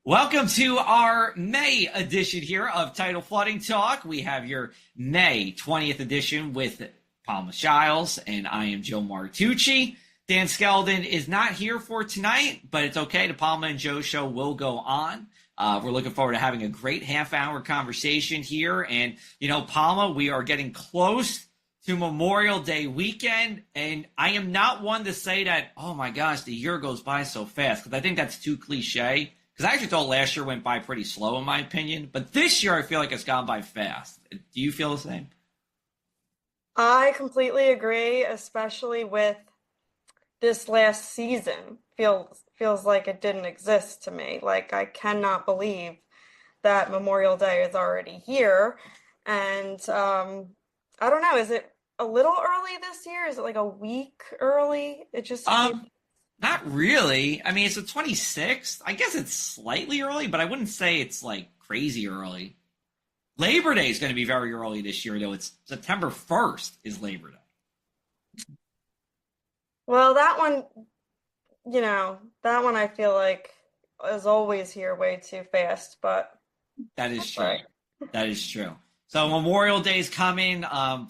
Welcome to our May edition here of Tidal Flooding Talk. We have your May 20th edition with Palma Shiles, and I am Joe Martucci. Dan Skeldon is not here for tonight, but it's okay. The Palma and Joe show will go on. We're looking forward to having a great half-hour conversation here. And, Palma, we are getting close to Memorial Day weekend, and I am not one to say that, oh my gosh, the year goes by so fast, because I think that's too cliche. Because I actually thought last year went by pretty slow, in my opinion. But this year, I feel like it's gone by fast. Do you feel the same? I completely agree, especially with this last season. Feels like it didn't exist to me. Like, I cannot believe that Memorial Day is already here. And I don't know, is it a little early this year? Is it like a week early? It just Not really. I mean, it's the 26th. I guess it's slightly early, but I wouldn't say it's like crazy early. Labor Day is going to be very early this year, though. It's September 1st is Labor Day. Well, that one I feel like is always here way too fast, but That is that's true. right. That is true. So Memorial Day is coming.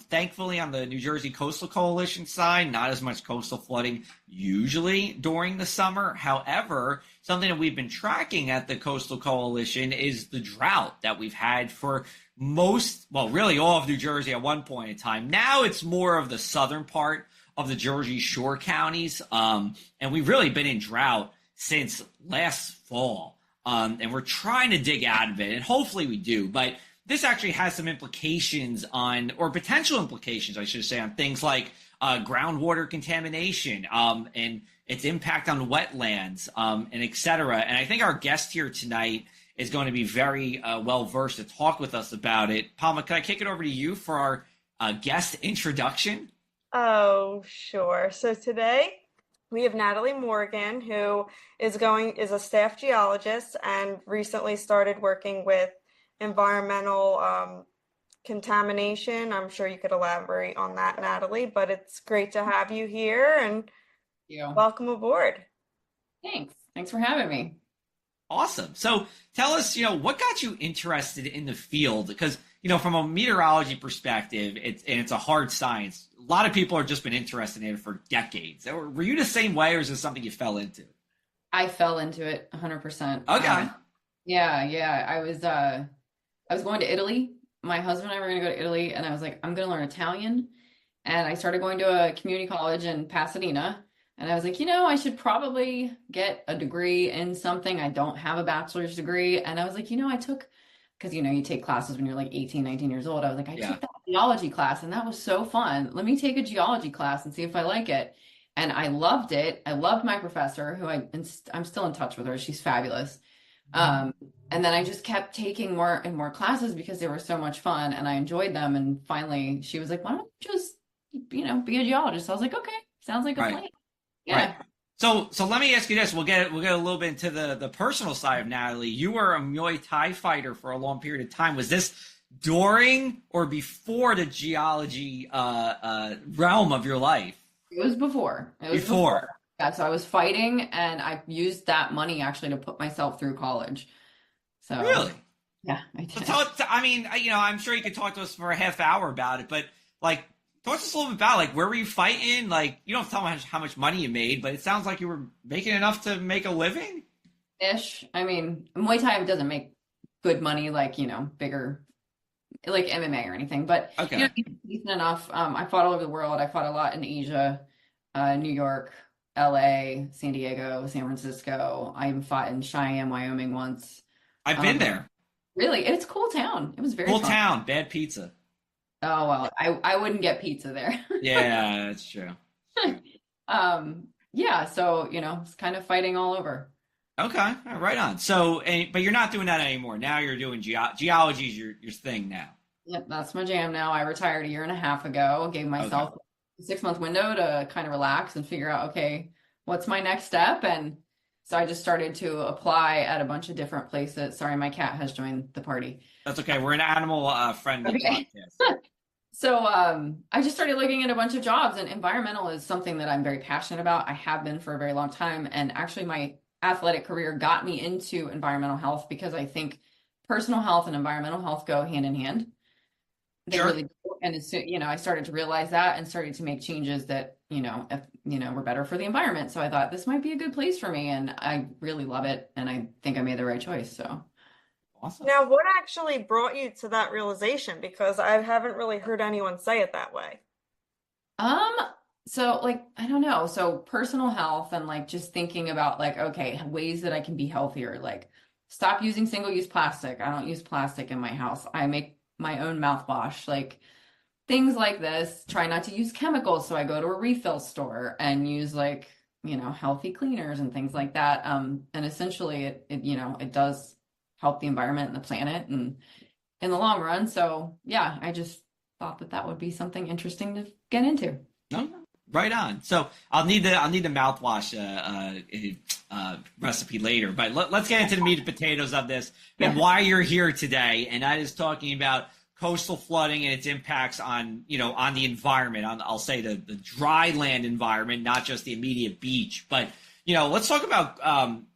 Thankfully, on the New Jersey Coastal Coalition side, not as much coastal flooding usually during the summer. However, something that we've been tracking at the Coastal Coalition is the drought that we've had for really all of New Jersey at one point in time. Now it's more of the southern part of the Jersey Shore counties. And we've really been in drought since last fall. And we're trying to dig out of it, and hopefully we do. But this actually has some implications or potential implications, I should say, on things like groundwater contamination and its impact on wetlands and et cetera. And I think our guest here tonight is going to be very well versed to talk with us about it. Palma, can I kick it over to you for our guest introduction? Oh, sure. So today we have Natalie Morgan, who is a staff geologist and recently started working with environmental contamination. I'm sure you could elaborate on that, Natalie, but it's great to have you here and You. welcome aboard. Thanks. Thanks for having me. Awesome. So tell us, what got you interested in the field? Because, from a meteorology perspective, it's a hard science. A lot of people have just been interested in it for decades. Were you the same way, or is this something you fell into? I fell into it 100%. Okay. Yeah. I was going to Italy. My husband and I were going to go to Italy, and I was like, I'm going to learn Italian. And I started going to a community college in Pasadena. And I was like, I should probably get a degree in something. I don't have a bachelor's degree. And I was like, because, you take classes when you're like 18, 19 years old. I was like, I took that geology class, and that was so fun. Let me take a geology class and see if I like it. And I loved it. I loved my professor, who I'm still in touch with her. She's fabulous. And then I just kept taking more and more classes because they were so much fun and I enjoyed them. And finally she was like, why don't you just, be a geologist? I was like, okay, sounds like a plan. Yeah. Right. So let me ask you this. We'll get a little bit into the personal side of Natalie. You were a Muay Thai fighter for a long period of time. Was this during or before the geology realm of your life? It was before. Before. Yeah, so I was fighting, and I used that money actually to put myself through college. So Really? yeah, I did. I'm sure you could talk to us for a half hour about it, but talk to us a little bit about where were you fighting? You don't tell me how much money you made, but it sounds like you were making enough to make a living. Ish. I mean, Muay Thai doesn't make good money bigger like MMA or anything, but Okay. decent enough. I fought all over the world. I fought a lot in Asia, New York, LA, San Diego, San Francisco. I even fought in Cheyenne, Wyoming once. I've been there. Really? It's a cool town. It was very Cool fun. town, bad pizza. Oh, well, I wouldn't get pizza there. Yeah, that's true. Yeah, so, it's kind of fighting all over. Okay, right on. So, but you're not doing that anymore. Now you're doing geology is your thing now. Yep, that's my jam now. I retired a year and a half ago, gave myself a 6-month window to kind of relax and figure out, okay, what's my next step? And so I just started to apply at a bunch of different places. Sorry, my cat has joined the party. That's okay. We're an animal friendly podcast. So I just started looking at a bunch of jobs, and environmental is something that I'm very passionate about. I have been for a very long time. And actually my athletic career got me into environmental health because I think personal health and environmental health go hand in hand. They Sure. really do. And it's, I started to realize that and started to make changes that, were better for the environment. So I thought this might be a good place for me, and I really love it. And I think I made the right choice. So Awesome. Now, what actually brought you to that realization? Because I haven't really heard anyone say it that way. So like, I don't know. So personal health and like just thinking about like, okay, ways that I can be healthier, like stop using single-use plastic. I don't use plastic in my house. I make my own mouthwash, like things like this. Try not to use chemicals. So I go to a refill store and use like, healthy cleaners and things like that. And essentially it does help the environment and the planet and in the long run. So yeah, I just thought that would be something interesting to get into. No, right on. So I'll need the mouthwash recipe later, but let's get into the meat and potatoes of this and why you're here today, and that is talking about coastal flooding and its impacts on on the environment, on I'll say the dry land environment, not just the immediate beach, but let's talk about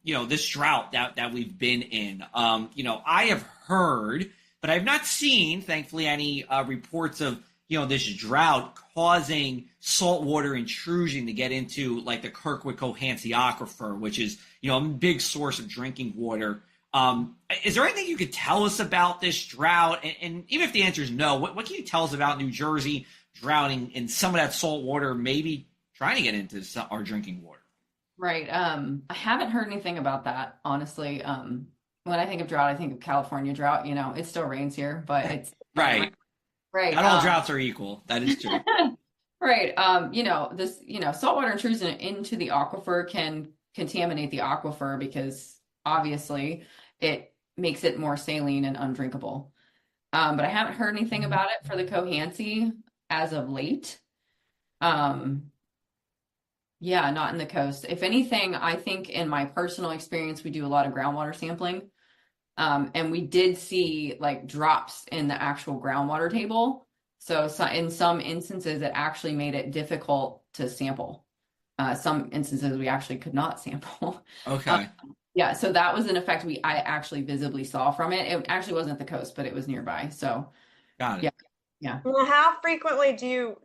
this drought that we've been in. I have heard, but I've not seen, thankfully, any reports of this drought causing saltwater intrusion to get into like the Kirkwood-Cohansey Aquifer, which is a big source of drinking water. Is there anything you could tell us about this drought? And even if the answer is no, what can you tell us about New Jersey drowning and some of that salt water maybe trying to get into our drinking water? Right. I haven't heard anything about that, honestly. When I think of drought, I think of California drought. It still rains here, but it's right. Right. Not all droughts are equal. That is true. Right. This, saltwater intrusion into the aquifer can contaminate the aquifer because obviously it makes it more saline and undrinkable. But I haven't heard anything about it for the Cohansey as of late. Yeah, not in the coast. If anything, I think in my personal experience, we do a lot of groundwater sampling. And we did see like drops in the actual groundwater table. So in some instances, it actually made it difficult to sample. Some instances we actually could not sample. Okay. Yeah, so that was an effect I actually visibly saw from it. It actually wasn't at the coast, but it was nearby. So got it. Yeah. Well, how frequently do you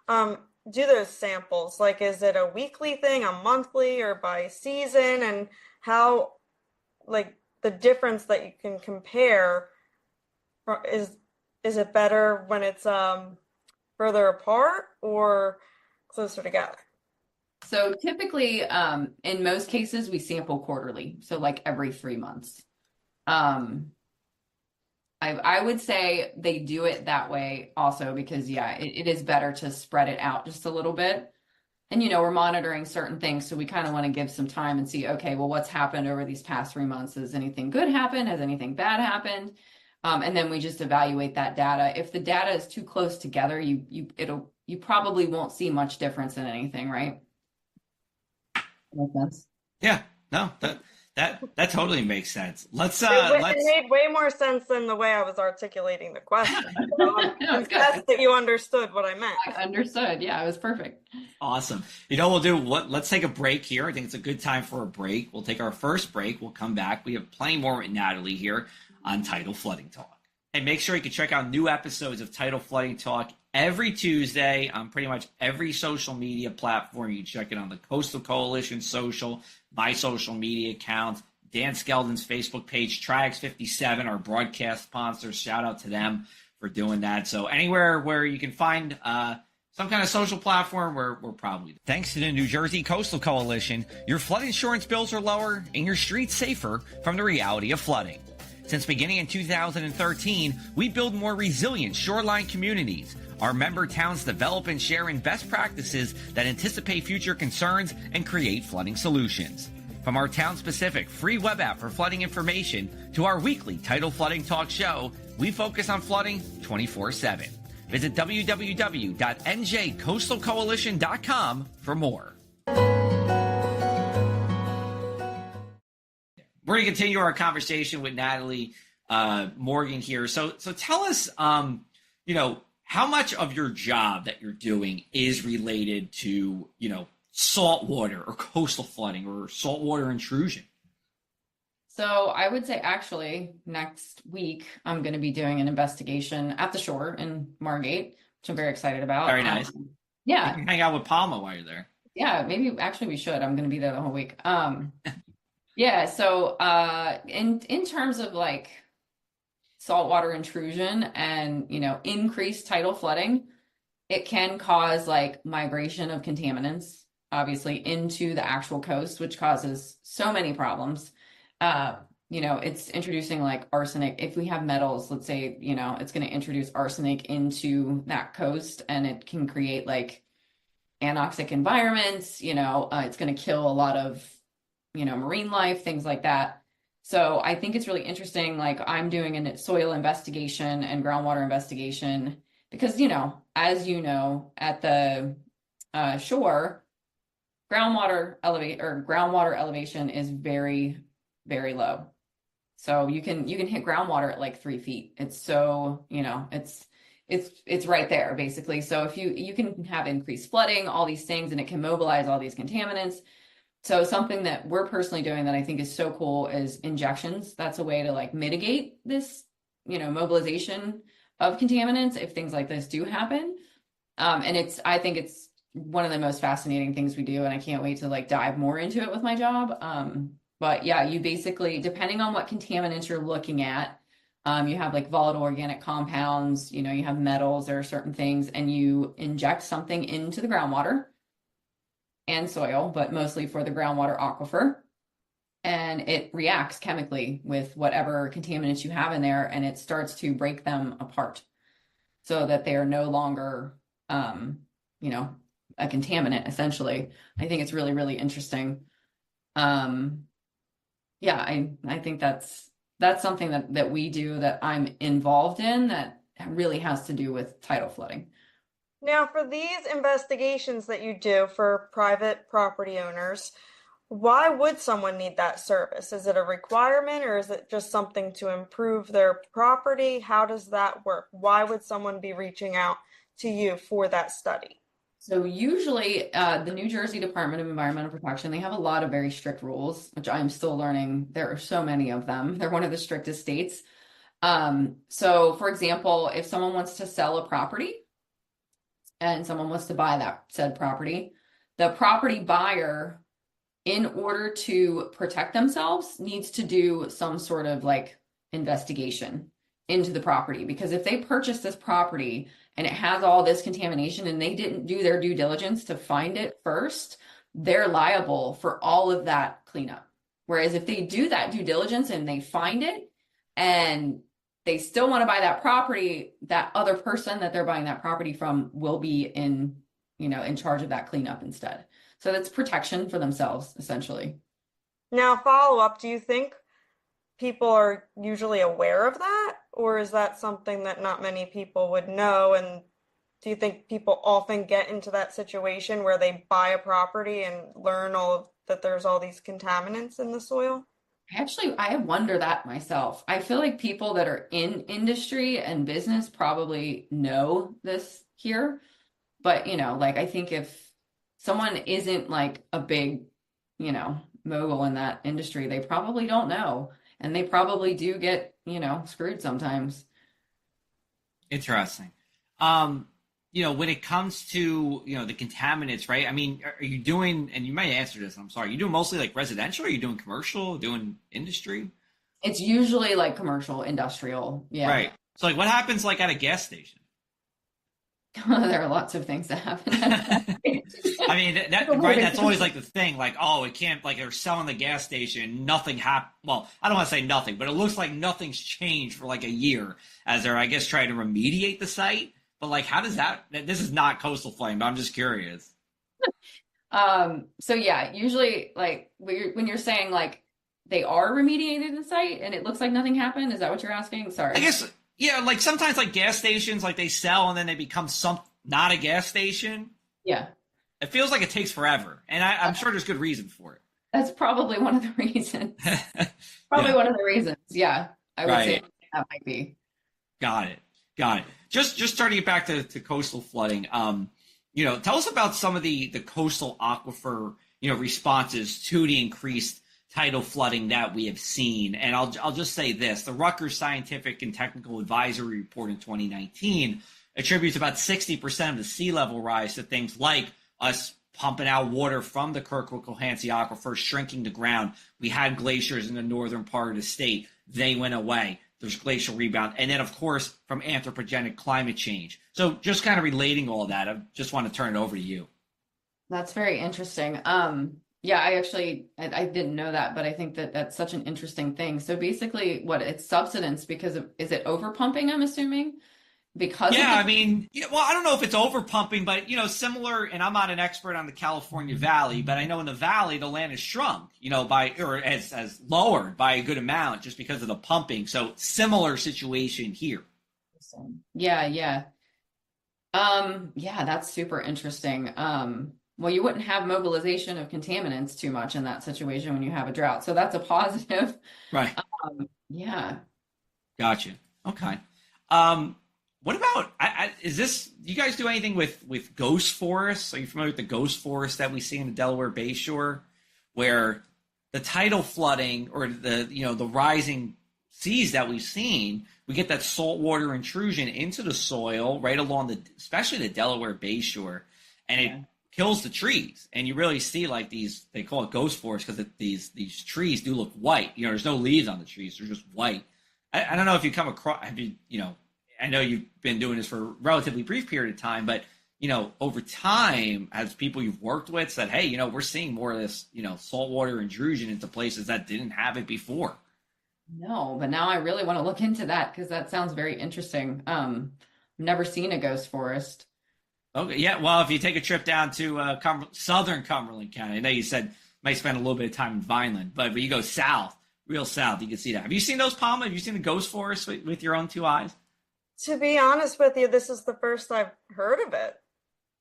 do those samples? Like, is it a weekly thing, a monthly, or by season? And how, like, the difference that you can compare is it better when it's further apart or closer together? So typically, in most cases, we sample quarterly. So like every 3 months. I would say they do it that way also because, it is better to spread it out just a little bit. And, we're monitoring certain things. So we kind of want to give some time and see, okay, well, what's happened over these past 3 months? Has anything good happened? Has anything bad happened? And then we just evaluate that data. If the data is too close together, you probably won't see much difference in anything, right? Make sense? Yeah, no, that totally makes sense. Let's It made way more sense than the way I was articulating the question. So I'm impressed that you understood what I meant. I understood. Yeah, it was perfect. Awesome. We'll do let's take a break here. I think it's a good time for a break. We'll take our first break. We'll come back. We have plenty more with Natalie here on Tidal Flooding Talk. And make sure you can check out new episodes of Tidal Flooding Talk every Tuesday on pretty much every social media platform. You can check it on the Coastal Coalition social, my social media accounts, Dan Skeldon's Facebook page, Trax57, our broadcast sponsors. Shout out to them for doing that. So anywhere where you can find some kind of social platform, we're probably there. Thanks to the New Jersey Coastal Coalition, your flood insurance bills are lower and your streets safer from the reality of flooding. Since beginning in 2013, we build more resilient shoreline communities. Our member towns develop and share in best practices that anticipate future concerns and create flooding solutions. From our town-specific free web app for flooding information to our weekly Tidal Flooding Talk show, we focus on flooding 24/7. Visit www.njcoastalcoalition.com for more. We're going to continue our conversation with Natalie Morgan here. So tell us, how much of your job that you're doing is related to, saltwater or coastal flooding or saltwater intrusion? So I would say actually next week I'm going to be doing an investigation at the shore in Margate, which I'm very excited about. Very nice. You Yeah, can hang out with Palma while you're there. yeah, maybe actually we should. I'm going to be there the whole week. Yeah, so in terms of like saltwater intrusion and, increased tidal flooding, it can cause like migration of contaminants, obviously, into the actual coast, which causes so many problems. It's introducing like arsenic. If we have metals, let's say, it's going to introduce arsenic into that coast and it can create like anoxic environments, it's going to kill a lot of, marine life, things like that. So I think it's really interesting. Like I'm doing a soil investigation and groundwater investigation because, as you know, at the shore, groundwater elevation is very, very low. So you can hit groundwater at like 3 feet. It's so, it's right there basically. So if you can have increased flooding, all these things, and it can mobilize all these contaminants. So something that we're personally doing that I think is so cool is injections. That's a way to like mitigate this, mobilization of contaminants if things like this do happen. And I think it's one of the most fascinating things we do, and I can't wait to like dive more into it with my job. But yeah, you basically, depending on what contaminants you're looking at, you have like volatile organic compounds, you have metals, there are certain things, and you inject something into the groundwater and soil, but mostly for the groundwater aquifer. And it reacts chemically with whatever contaminants you have in there, and it starts to break them apart so that they are no longer, a contaminant, essentially. I think it's really, really interesting. Yeah, I think that's something that we do that I'm involved in that really has to do with tidal flooding. Now, for these investigations that you do for private property owners, why would someone need that service? Is it a requirement or is it just something to improve their property? How does that work? Why would someone be reaching out to you for that study? So usually the New Jersey Department of Environmental Protection, they have a lot of very strict rules, which I'm still learning. There are so many of them. They're one of the strictest states. So for example, if someone wants to sell a property and someone wants to buy that said property, the property buyer, in order to protect themselves, needs to do some sort of like investigation into the property. Because if they purchase this property and it has all this contamination and they didn't do their due diligence to find it first, they're liable for all of that cleanup. Whereas if they do that due diligence and they find it and they still want to buy that property, that other person that they're buying that property from will be in charge of that cleanup instead. So that's protection for themselves, essentially. Now, follow up, do you think people are usually aware of that? Or is that something that not many people would know? And do you think people often get into that situation where they buy a property and learn that there's all these contaminants in the soil? I wonder that myself. I feel like people that are in industry and business probably know this here. But, like I think if someone isn't like a big, mogul in that industry, they probably don't know. And they probably do get, screwed sometimes. Interesting. When it comes to, the contaminants, right? I mean, are you doing, and you might answer this, I'm sorry, you doing mostly like residential? Or are you doing commercial, doing industry? It's usually like commercial, industrial. Yeah. Right. So like what happens like at a gas station? There are lots of things that happen. I mean, right, that's always like the thing, like, oh, it can't, like they're selling the gas station, nothing happened. Well, I don't want to say nothing, but it looks like nothing's changed for like a year as they're, I guess, trying to remediate the site. But like, how does this is not coastal flooding, but I'm just curious. So yeah, usually like when you're saying like they are remediating the site and it looks like nothing happened, is that what you're asking? Sorry. I guess, yeah, like sometimes like gas stations, like they sell and then they become not a gas station. Yeah. It feels like it takes forever. And I'm sure there's good reason for it. That's probably one of the reasons. One of the reasons. Yeah. I would say that might be. Got it. Just starting it back to coastal flooding. Tell us about some of the coastal aquifer, responses to the increased tidal flooding that we have seen. And I'll just say this: the Rutgers Scientific and Technical Advisory Report in 2019 attributes about 60% of the sea level rise to things like us pumping out water from the Kirkwood-Cohansey aquifer, shrinking the ground. We had glaciers in the northern part of the state. They went away. There's glacial rebound. And then, of course, from anthropogenic climate change. So just kind of relating all that, I just want to turn it over to you. That's very interesting. Yeah, I didn't know that, but I think that that's such an interesting thing. So basically, it's subsidence because is it over pumping, I'm assuming? I mean, well, I don't know if it's over pumping, but similar. And I'm not an expert on the California Valley, but I know in the Valley the land is shrunk, as lowered by a good amount just because of the pumping. So similar situation here. Yeah, yeah, yeah. That's super interesting. Well, you wouldn't have mobilization of contaminants too much in that situation when you have a drought, so that's a positive. Right. Yeah. Gotcha. Okay. What about, you guys do anything with ghost forests? Are you familiar with the ghost forest that we see in the Delaware Bay Shore, where the tidal flooding or the rising seas that we've seen, we get that saltwater intrusion into the soil right along especially the Delaware Bay Shore, and it kills the trees. And you really see like these, they call it ghost forests because these trees do look white. There's no leaves on the trees. They're just white. I don't know if you come across, I know you've been doing this for a relatively brief period of time, but, over time, as people you've worked with said, hey, we're seeing more of this, saltwater intrusion into places that didn't have it before. No, but now I really want to look into that because that sounds very interesting. I've never seen a ghost forest. Okay, yeah. Well, if you take a trip down to southern Cumberland County, I know you said you might spend a little bit of time in Vineland, but you go south, real south, you can see that. Have you seen those, Palma? Have you seen the ghost forest with your own two eyes? To be honest with you, this is the first I've heard of it.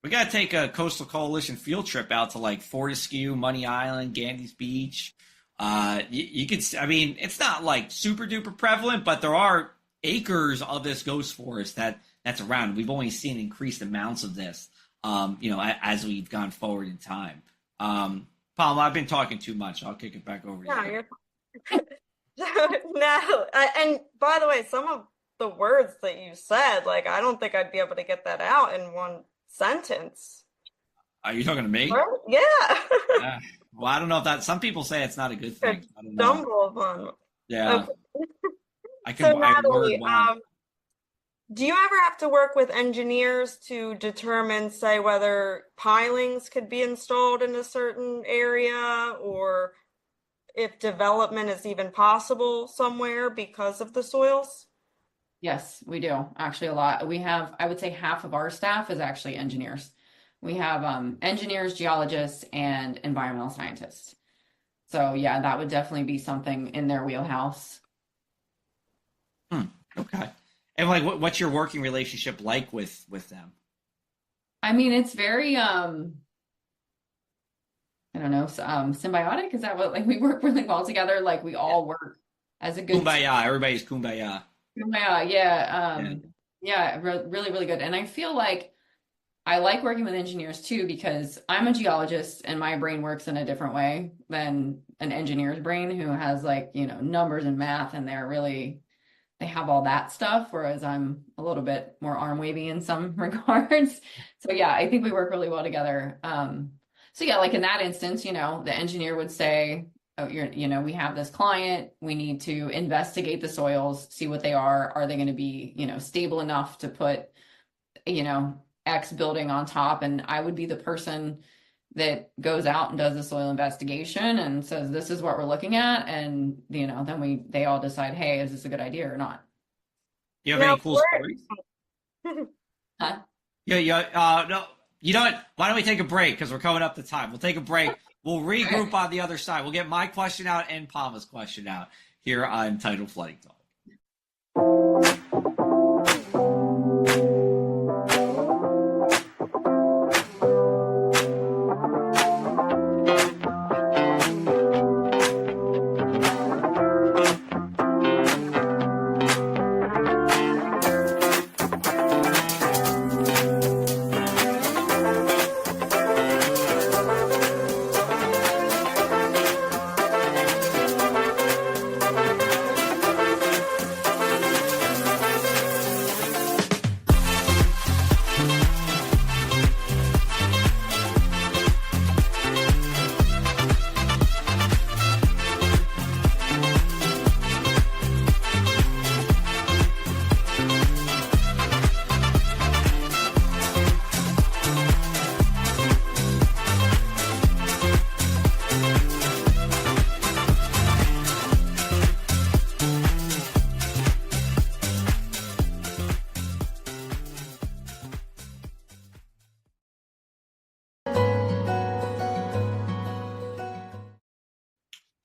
We got to take a Coastal Coalition field trip out to like Fortescue, Money Island, Gandy's Beach. You could, I mean, it's not like super duper prevalent, but there are acres of this ghost forest that's around. We've only seen increased amounts of this, as we've gone forward in time. Palma, I've been talking too much. I'll kick it back over to you. No, and by the way, some of the words that you said, like, I don't think I'd be able to get that out in one sentence. Are you talking to me? Yeah. Well, I don't know if that, some people say it's not a good thing. I don't know. Stumble upon. Yeah. Okay. So Natalie, do you ever have to work with engineers to determine, say, whether pilings could be installed in a certain area or if development is even possible somewhere because of the soils? Yes, we do actually a lot. We have, I would say half of our staff is actually engineers. We have engineers, geologists, and environmental scientists. So yeah, that would definitely be something in their wheelhouse. Okay. And like, what's your working relationship like with them? I mean, it's very, I don't know, symbiotic. Is that what, like, we work really well together? Like, we all work as a good kumbaya. Everybody's kumbaya. Kumbaya, yeah. Yeah, really, really good. And I feel like I like working with engineers too, because I'm a geologist and my brain works in a different way than an engineer's brain who has like, numbers and math, and they have all that stuff, whereas I'm a little bit more arm wavy in some regards. So yeah, I think we work really well together. So yeah, like in that instance, the engineer would say, oh, we have this client, we need to investigate the soils, see what they are. Are they going to be, stable enough to put, X building on top? And I would be the person that goes out and does the soil investigation and says, this is what we're looking at. And, then they all decide, hey, is this a good idea or not? You have any cool stories? Huh? Yeah. No, you know what? Why don't we take a break? Because we're coming up to time. We'll take a break. We'll regroup on the other side. We'll get my question out and Palma's question out here on Tidal Flooding Talk.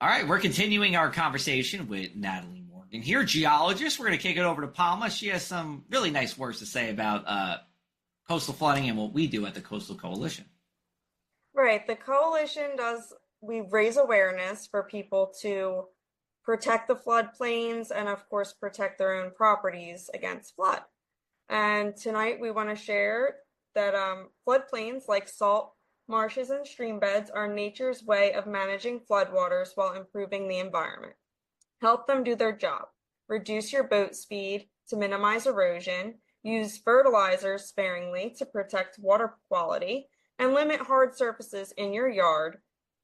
All right, we're continuing our conversation with Natalie Morgan here, geologist. We're going to kick it over to Palma. She has some really nice words to say about coastal flooding and what we do at the Coastal Coalition. Right. The coalition we raise awareness for people to protect the floodplains and, of course, protect their own properties against flood. And tonight we want to share that floodplains like salt marshes and stream beds are nature's way of managing floodwaters while improving the environment. Help them do their job. Reduce your boat speed to minimize erosion. Use fertilizers sparingly to protect water quality, and limit hard surfaces in your yard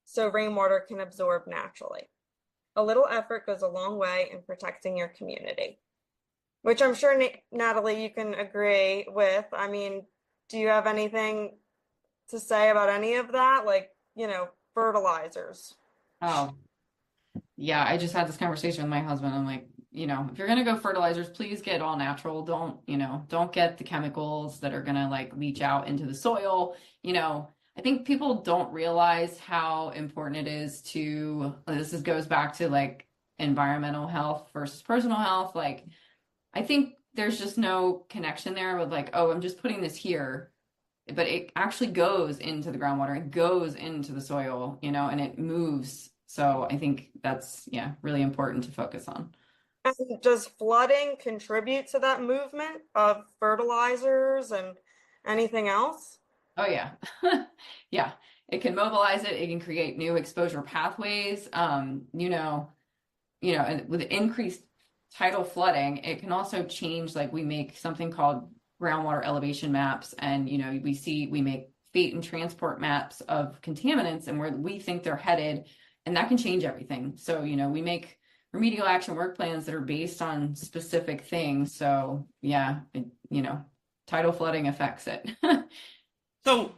so rainwater can absorb naturally. A little effort goes a long way in protecting your community, which I'm sure, Natalie, you can agree with. I mean, do you have anything to say about any of that? Like, fertilizers. Oh, yeah, I just had this conversation with my husband. I'm like, if you're gonna go fertilizers, please get all natural. Don't get the chemicals that are gonna like leach out into the soil. I think people don't realize how important it is goes back to like environmental health versus personal health. Like, I think there's just no connection there with like, oh, I'm just putting this here, but it actually goes into the groundwater, it goes into the soil, and it moves. So I think that's, really important to focus on. And does flooding contribute to that movement of fertilizers and anything else? Oh yeah. Yeah. It can mobilize it. It can create new exposure pathways. And with increased tidal flooding, it can also change, like we make something called groundwater elevation maps. And, we make fate and transport maps of contaminants and where we think they're headed, and that can change everything. So, we make remedial action work plans that are based on specific things. So tidal flooding affects it. So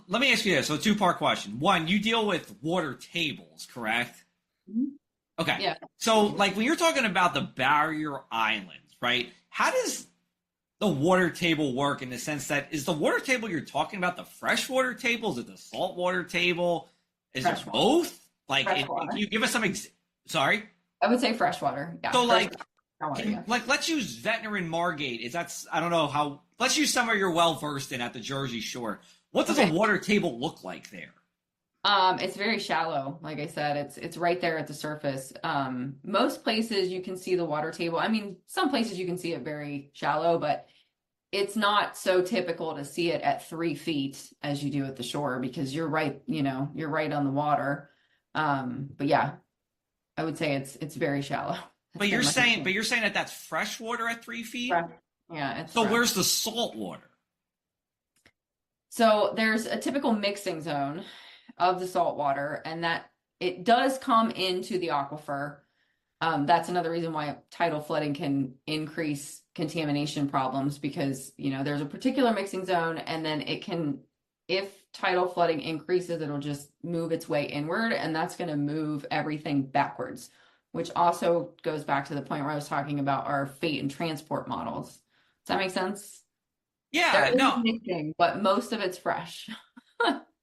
let me ask you this. So, two-part question. One, you deal with water tables, correct? Mm-hmm. Okay. Yeah. So, like when you're talking about the barrier islands, right? How does the water table work in the sense that is the water table you're talking about the freshwater table? Is it the saltwater table? Is it both? Like, can you give us some? Sorry. I would say freshwater. Yeah. So, freshwater, like, let's use Veteran Margate. I don't know how. Let's use somewhere you're well versed in at the Jersey Shore. What does a water table look like there? It's very shallow. Like I said, it's right there at the surface. Most places you can see the water table. I mean, some places you can see it very shallow, but it's not so typical to see it at 3 feet as you do at the shore because you're right on the water. But yeah, I would say it's very shallow. But you're saying that that's fresh water at 3 feet? Yeah. So where's the salt water? So there's a typical mixing zone of the salt water, and that it does come into the aquifer. That's another reason why tidal flooding can increase contamination problems because, there's a particular mixing zone, and then if tidal flooding increases, it'll just move its way inward, and that's going to move everything backwards, which also goes back to the point where I was talking about our fate and transport models. Does that make sense? Yeah, no. Mixing, but most of it's fresh.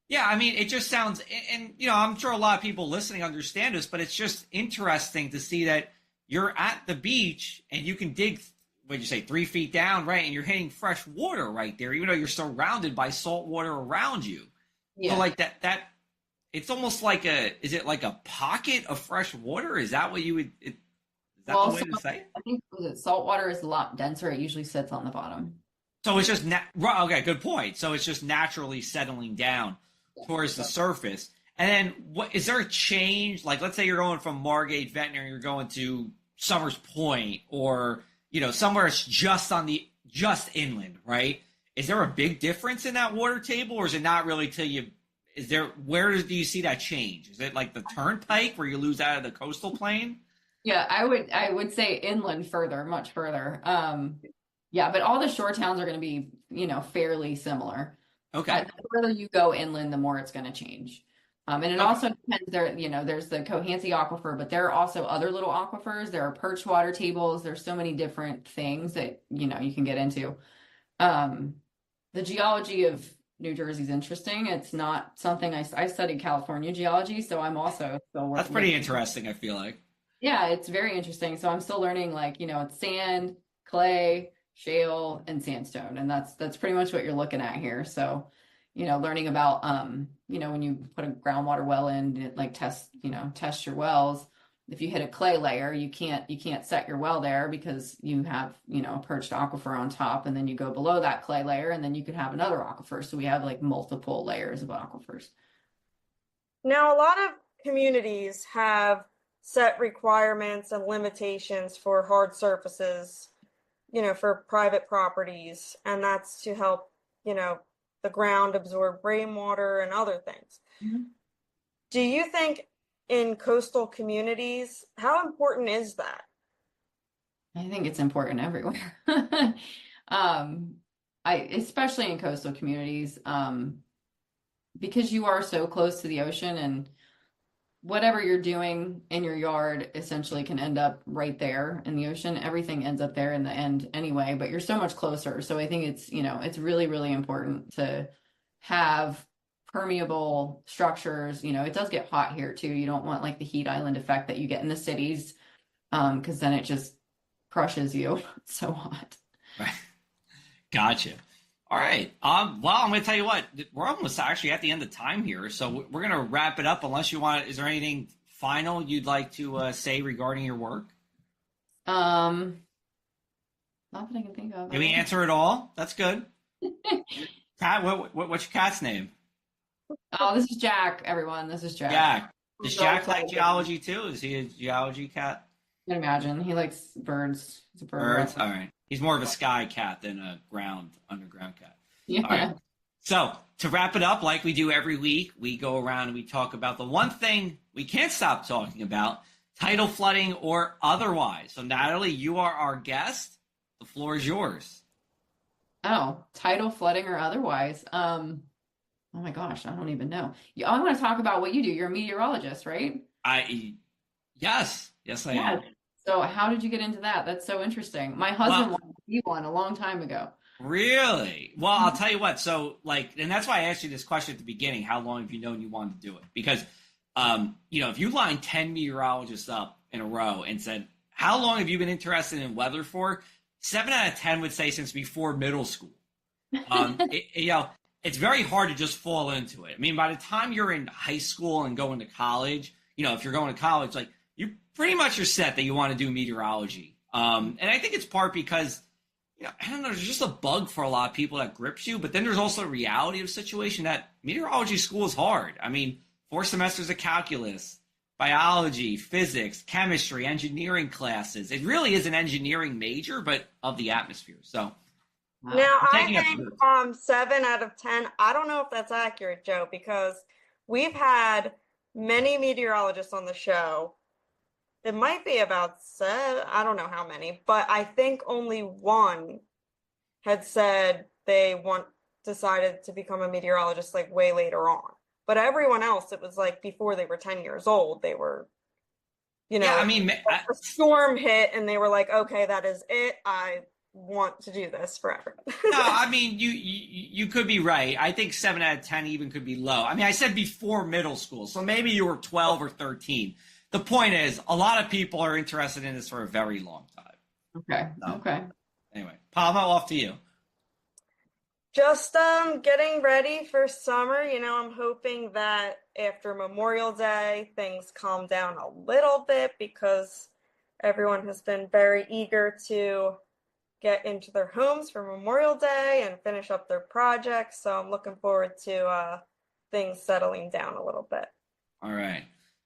Yeah, I mean, it just sounds, and I'm sure a lot of people listening understand this, but it's just interesting to see that you're at the beach and you can dig, what'd you say, 3 feet down, right? And you're hitting fresh water right there, even though you're surrounded by salt water around you. Yeah. So like that, it's almost like is it like a pocket of fresh water? Is that what you would, is that the way to say it? I think salt water is a lot denser. It usually sits on the bottom. So it's just, okay, good point. So it's just naturally settling down towards the surface. And then is there a change? Like, let's say you're going from Margate Veterinary, you're going to Summers Point or, somewhere it's just inland, right? Is there a big difference in that water table or is it not really where do you see that change? Is it like the turnpike where you lose out of the coastal plain? Yeah, I would say inland further, much further. Yeah, but all the shore towns are going to be, fairly similar. Okay. The further you go inland, the more it's going to change. And it also depends there, there's the Cohansey aquifer, but there are also other little aquifers. There are perch water tables. There's so many different things that, you can get into. The geology of New Jersey's interesting. It's not something I studied California geology, so I'm also still That's working. pretty interesting, I feel like. Yeah, it's very interesting. So I'm still learning, like, it's sand, clay, shale, and sandstone, and that's pretty much what you're looking at here. So, learning about when you put a groundwater well in, it like test your wells. If you hit a clay layer, you can't set your well there because you have, a perched aquifer on top, and then you go below that clay layer, and then you could have another aquifer. So we have like multiple layers of aquifers. Now, a lot of communities have set requirements and limitations for hard surfaces, for private properties, and that's to help, the ground absorb rainwater and other things. Mm-hmm. Do you think in coastal communities, how important is that? I think it's important everywhere. Especially in coastal communities, because you are so close to the ocean, and whatever you're doing in your yard essentially can end up right there in the ocean. Everything ends up there in the end anyway, but you're so much closer. So I think it's really, really important to have permeable structures. It does get hot here too. You don't want like the heat island effect that you get in the cities, because then it just crushes you. It's so hot. Right. Gotcha. All right. Well, I'm going to tell you what, we're almost actually at the end of time here. So we're going to wrap it up unless you want, is there anything final you'd like to say regarding your work? Not that I can think of. Can we answer it all? That's good. Cat, what's your cat's name? Oh, this is Jack, everyone. This is Jack. Jack. Does Jack like geology too? Is he a geology cat? I can imagine. He likes birds. He's a Birds? bird. All right. He's more of a sky cat than a underground cat. Yeah. All right. So to wrap it up, like we do every week, we go around and we talk about the one thing we can't stop talking about, tidal flooding or otherwise. So Natalie, you are our guest. The floor is yours. Oh, tidal flooding or otherwise. Oh my gosh, I don't even know. I want to talk about what you do. You're a meteorologist, right? Yes, I am. So how did you get into that? That's so interesting. My husband wanted to be one a long time ago. Really? Well, I'll tell you what. So, and that's why I asked you this question at the beginning. How long have you known you wanted to do it? Because, if you lined 10 meteorologists up in a row and said, how long have you been interested in weather for? 7 out of 10 would say since before middle school. It's very hard to just fall into it. I mean, by the time you're in high school and going to college, if you're going to college, like you pretty much are set that you want to do meteorology. And I think it's part because, I don't know, there's just a bug for a lot of people that grips you. But then there's also the reality of the situation that meteorology school is hard. I mean, 4 semesters of calculus, biology, physics, chemistry, engineering classes. It really is an engineering major, but of the atmosphere. So now I think 7 out of 10. I don't know if that's accurate, Joe, because we've had many meteorologists on the show. It might be about 7, I don't know how many, but I think only one had said they decided to become a meteorologist like way later on. But everyone else, it was like before they were 10 years old, they were, a storm hit and they were like, okay, that is it. I want to do this forever. No, I mean, you could be right. I think 7 out of 10 even could be low. I mean, I said before middle school, so maybe you were 12 or 13. The point is, a lot of people are interested in this for a very long time. Okay. Okay. Anyway, Palma, off to you. Just getting ready for summer. I'm hoping that after Memorial Day, things calm down a little bit because everyone has been very eager to get into their homes for Memorial Day and finish up their projects. So I'm looking forward to things settling down a little bit. All right.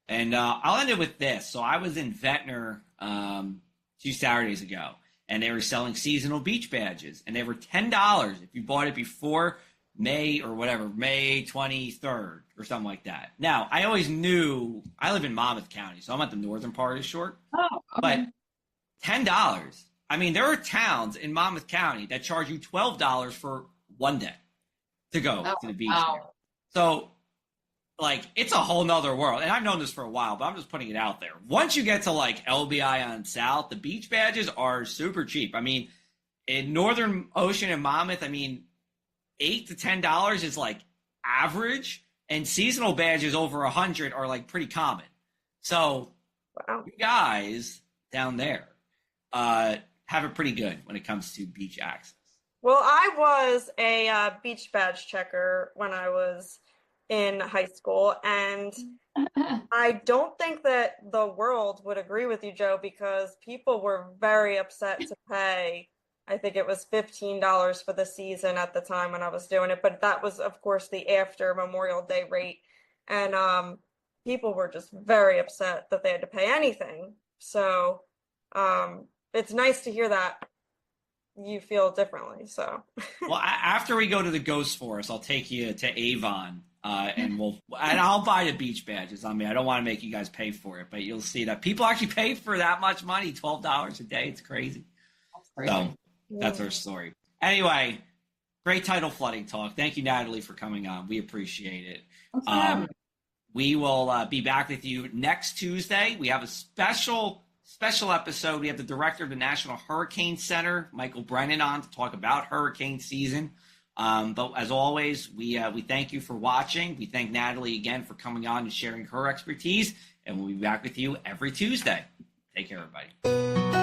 And I'll end it with this. So I was in Ventnor 2 Saturdays ago, and they were selling seasonal beach badges, and they were $10 if you bought it before May 23rd or something like that. Now, I always knew, I live in Monmouth County, so I'm at the northern part of the shore. Oh, okay. But $10, I mean, there are towns in Monmouth County that charge you $12 for one day to go to the beach. Wow. So, it's a whole nother world. And I've known this for a while, but I'm just putting it out there. Once you get to, LBI on South, the beach badges are super cheap. I mean, in Northern Ocean and Monmouth, I mean, $8 to $10 is like average, and seasonal badges over 100 are like pretty common. So Wow. you guys down there have it pretty good when it comes to beach access. Well, I was a beach badge checker when I was in high school, and I don't think that the world would agree with you, Joe, because people were very upset to pay. I think it was $15 for the season at the time when I was doing it, but that was, of course, the after Memorial Day rate, and people were just very upset that they had to pay anything. So it's nice to hear that you feel differently. So Well, after we go to the Ghost Forest, I'll take you to Avon, and I'll buy the beach badges. I mean, I don't want to make you guys pay for it, but you'll see that people actually pay for that much money, $12 a day. It's crazy. So that's our story. Anyway, great tidal flooding talk. Thank you, Natalie, for coming on. We appreciate it. We will be back with you next Tuesday. We have a special episode. We have the director of the National Hurricane Center, Michael Brennan, on to talk about hurricane season. But as always, we thank you for watching. We thank Natalie again for coming on and sharing her expertise. And we'll be back with you every Tuesday. Take care, everybody.